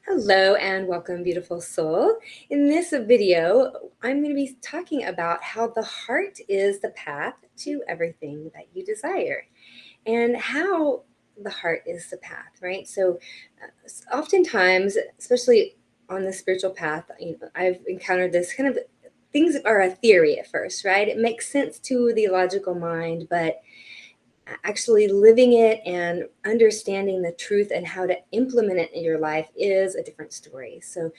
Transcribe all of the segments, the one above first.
Hello and welcome, beautiful soul. In this video, I'm going to be talking about how the heart is the path to everything that you desire and how the heart is the path, right? So, oftentimes, especially on the spiritual path, I've encountered this kind of things are a theory at first, right? It makes sense to the logical mind, but actually living it and understanding the truth and how to implement it in your life is a different story. So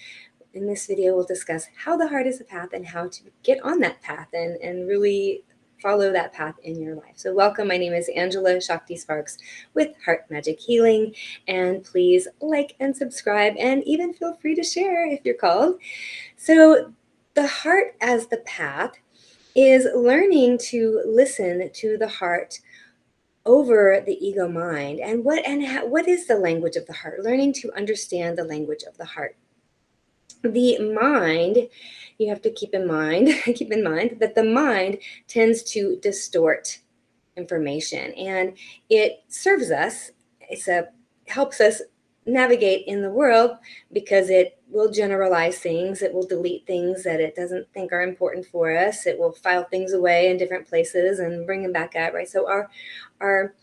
in this video, we'll discuss how the heart is a path and how to get on that path and really follow that path in your life. So welcome, my name is Angela Shakti Sparks with Heart Magic Healing, and please like and subscribe and even feel free to share if you're called. So the heart as the path is learning to listen to the heart over the ego mind. And what is the language of the heart? Learning to understand the language of the heart. The mind, you have to keep in mind that the mind tends to distort information, and it serves us. Helps us navigate in the world because it will generalize things. It will delete things that it doesn't think are important for us. It will file things away in different places and bring them back out, right? So our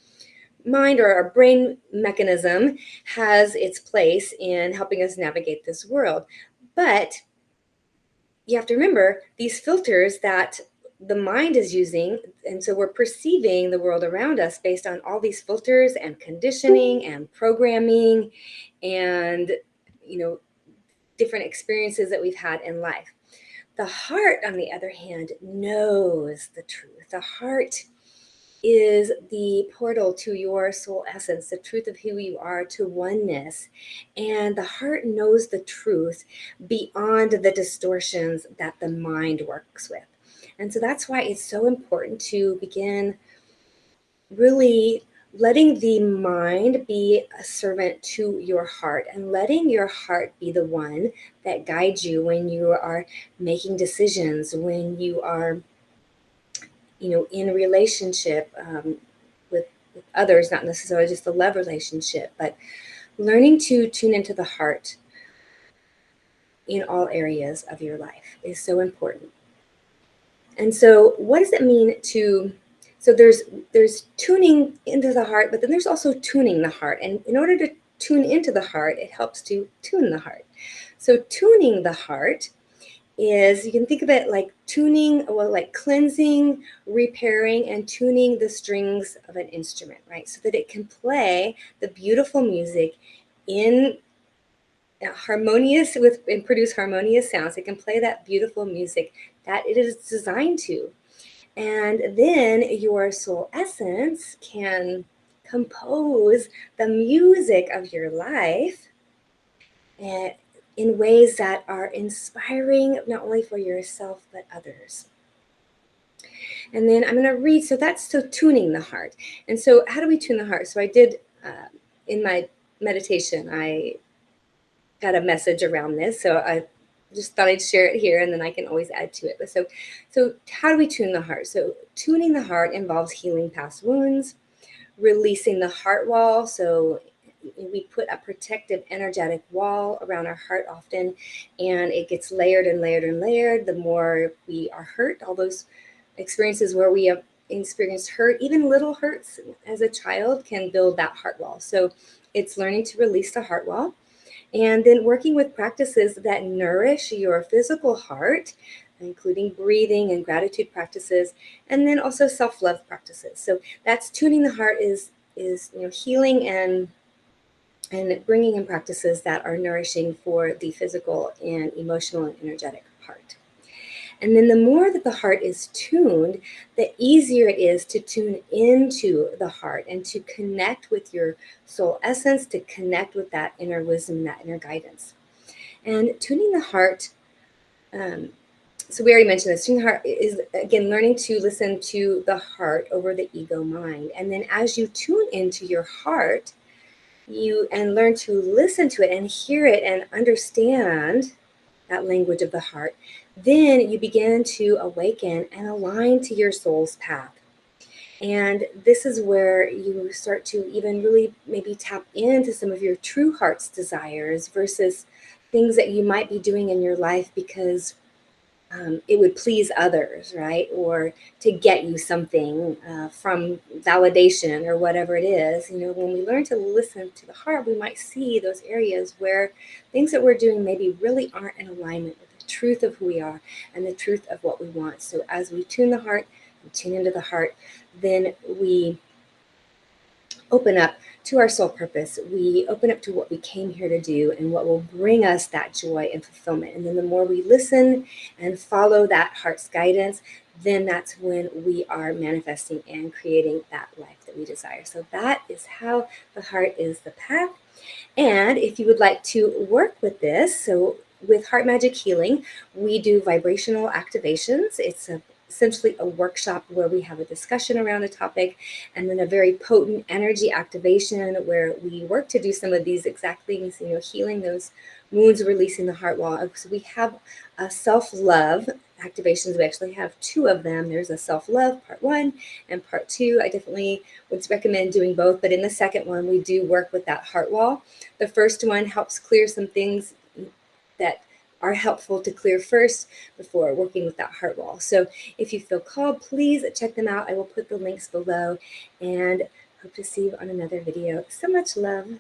mind or our brain mechanism has its place in helping us navigate this world. But you have to remember these filters that the mind is using, and so we're perceiving the world around us based on all these filters and conditioning and programming and different experiences that we've had in life. The heart, on the other hand, knows the truth. The heart is the portal to your soul essence, the truth of who you are, to oneness. And the heart knows the truth beyond the distortions that the mind works with. And so that's why it's so important to begin really letting the mind be a servant to your heart and letting your heart be the one that guides you when you are making decisions, when you are in a relationship with others, not necessarily just a love relationship, but learning to tune into the heart in all areas of your life is so important. And so what does it mean so there's tuning into the heart, but then there's also tuning the heart. And in order to tune into the heart, it helps to tune the heart. So tuning the heart is, you can think of it like tuning, well, like cleansing, repairing, and tuning the strings of an instrument, right? So that it can play the beautiful music in harmonious with and produce harmonious sounds. It can play that beautiful music that it is designed to. And then your soul essence can compose the music of your life in ways that are inspiring, not only for yourself, but others. And then I'm going to read, so that's so tuning the heart. And so how do we tune the heart? So I did, in my meditation, I got a message around this. So I just thought I'd share it here, and then I can always add to it. But so how do we tune the heart? So tuning the heart involves healing past wounds, releasing the heart wall. So we put a protective energetic wall around our heart often, and it gets layered and layered and layered. The more we are hurt, all those experiences where we have experienced hurt, even little hurts as a child, can build that heart wall. So it's learning to release the heart wall, and then working with practices that nourish your physical heart, including breathing and gratitude practices, and then also self-love practices. So that's tuning the heart is healing and bringing in practices that are nourishing for the physical and emotional and energetic heart. And then the more that the heart is tuned, the easier it is to tune into the heart and to connect with your soul essence, to connect with that inner wisdom, that inner guidance. And tuning the heart, so we already mentioned this, tuning the heart is, again, learning to listen to the heart over the ego mind. And then as you tune into your heart, and learn to listen to it and hear it and understand that language of the heart, then you begin to awaken and align to your soul's path. And this is where you start to even really maybe tap into some of your true heart's desires versus things that you might be doing in your life because it would please others, right? Or to get you something from validation or whatever it is. You know, when we learn to listen to the heart, we might see those areas where things that we're doing maybe really aren't in alignment with the truth of who we are and the truth of what we want. So as we tune the heart and tune into the heart, then we open up to our soul purpose. We open up to what we came here to do and what will bring us that joy and fulfillment. And then the more we listen and follow that heart's guidance, then that's when we are manifesting and creating that life that we desire. So that is how the heart is the path. And if you would like to work with this, so with Heart Magic Healing, we do vibrational activations. Essentially a workshop where we have a discussion around a topic and then a very potent energy activation where we work to do some of these exact things, you know, healing those wounds, releasing the heart wall. So we have a self-love activations. We actually have two of them. There's a self-love part 1 and part 2. I definitely would recommend doing both, but in the second one, we do work with that heart wall. The first one helps clear some things that are helpful to clear first before working with that heart wall. So if you feel called, please check them out. I will put the links below and hope to see you on another video. So much love.